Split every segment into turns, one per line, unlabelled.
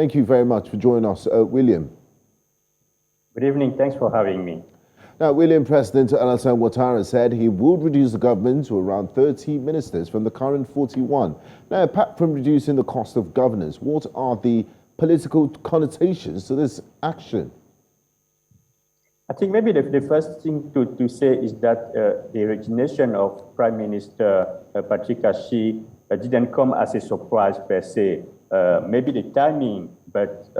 Thank you very much for joining us, William.
Good evening. Thanks for having me.
Now, William, President Alassane Ouattara said he would reduce the government to around 30 ministers from the current 41. Now, apart from reducing the cost of governance, what are the political connotations to this action?
I think maybe the first thing to say is that the resignation of Prime Minister Patrick Achi didn't come as a surprise per se. Maybe the timing, but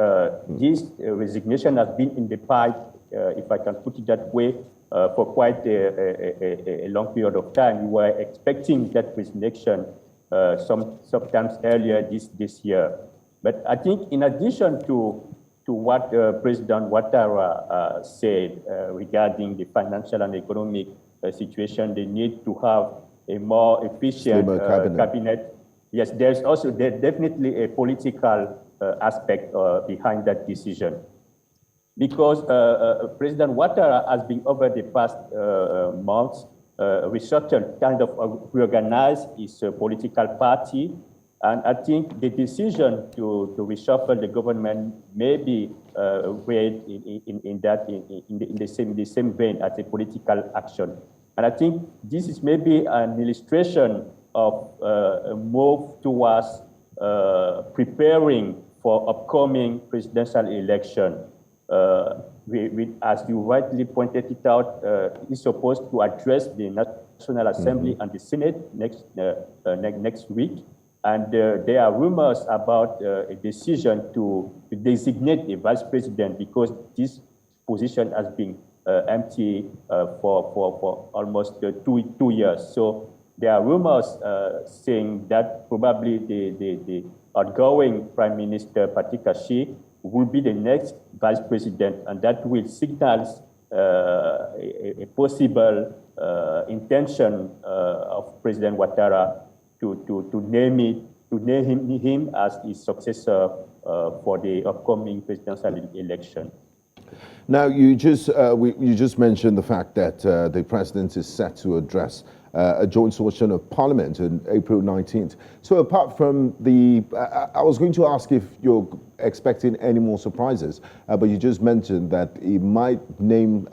this resignation has been in the pipe, if I can put it that way, for quite a long period of time. We were expecting that resignation sometimes earlier this year. But I think in addition to what President Ouattara said regarding the financial and economic situation, they need to have a more efficient cabinet. Yes, there's definitely a political aspect behind that decision. Because President Ouattara has been, over the past months, restructured, kind of reorganized his political party. And I think the decision to reshuffle the government may be read in the same vein as a political action. And I think this is maybe an illustration of a move towards preparing for upcoming presidential election. As you rightly pointed it out, is supposed to address the National Assembly and the Senate next week. And there are rumors about a decision to designate a vice president, because this position has been empty for almost 2 years. So there are rumors saying that probably the outgoing Prime Minister Patrick Achi will be the next vice president, and that will signal a possible intention of President Ouattara to name him as his successor for the upcoming presidential election.
Now, you just mentioned the fact that the president is set to address a joint session of Parliament on April 19th. So apart from I was going to ask if you're expecting any more surprises, but you just mentioned that he might name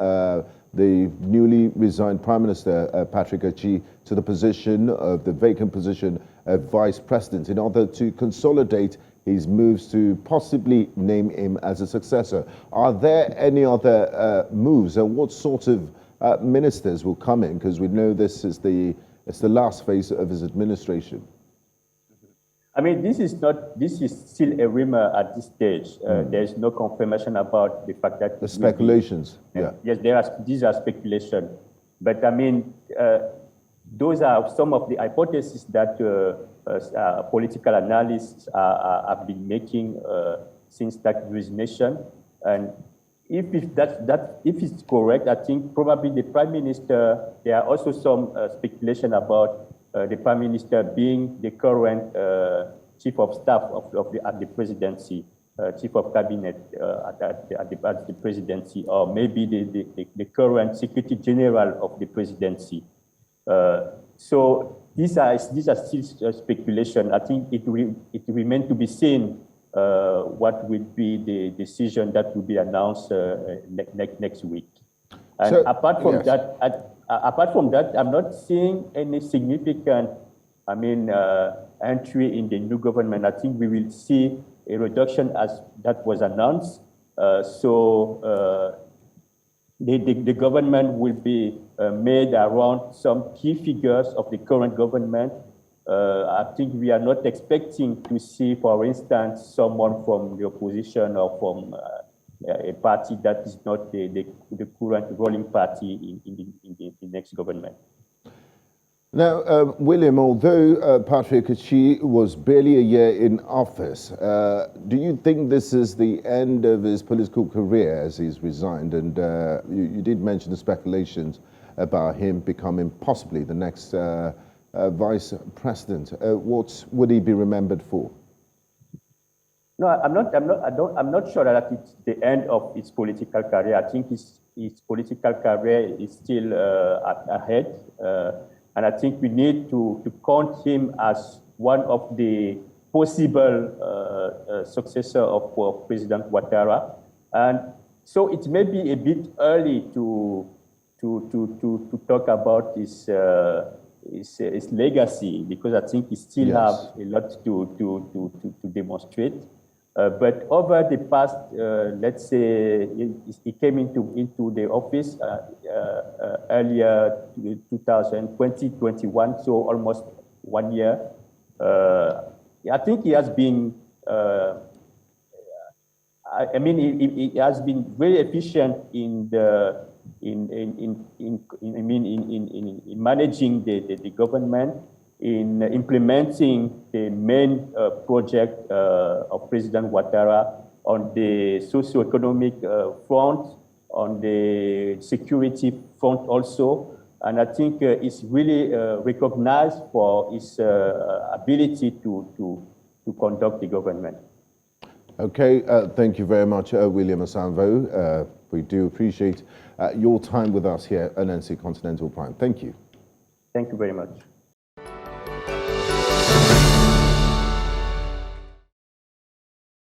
the newly resigned Prime Minister, Patrick Achi, to the position of the vacant position of Vice President in order to consolidate his moves to possibly name him as a successor. Are there any other moves, and what sort of ministers will come in? Because we know it's the last phase of his administration.
I mean, this is still a rumor at this stage. There is no confirmation about the fact that
the speculations. Yeah.
Yes, these are speculation, but I mean, those are some of the hypotheses that political analysts have been making since that resignation. And if it's correct, I think probably the Prime Minister. There are also some speculation about the Prime Minister being the current Chief of Staff at the presidency, Chief of Cabinet at the presidency, or maybe the current Secretary General of the presidency. So these are still speculation. I think it remains to be seen what will be the decision that will be announced next week. And so, apart from that, I'm not seeing any significant, entry in the new government. I think we will see a reduction as that was announced. The government will be made around some key figures of the current government. I think we are not expecting to see, for instance, someone from the opposition or from a party that is not the current ruling party in the next government.
Now, William, although Patrick Achi was barely a year in office, do you think this is the end of his political career as he's resigned? And you did mention the speculations about him becoming possibly the next vice president. What would he be remembered for?
No, I'm not sure that it's the end of his political career. I think his political career is still ahead. And I think we need to count him as one of the possible successor of President Ouattara. And so it may be a bit early to talk about his legacy, because I think he still have a lot to demonstrate. But over the past, let's say, he came into the office earlier 2021, so almost 1 year. I think he has been, he has been very efficient in managing the government, in implementing the main project of President Ouattara on the socio-economic front, on the security front also. And I think it's really recognized for its ability to conduct the government.
Okay, thank you very much, William Assanvo. We do appreciate your time with us here at NNC Continental Prime. Thank you.
Thank you very much.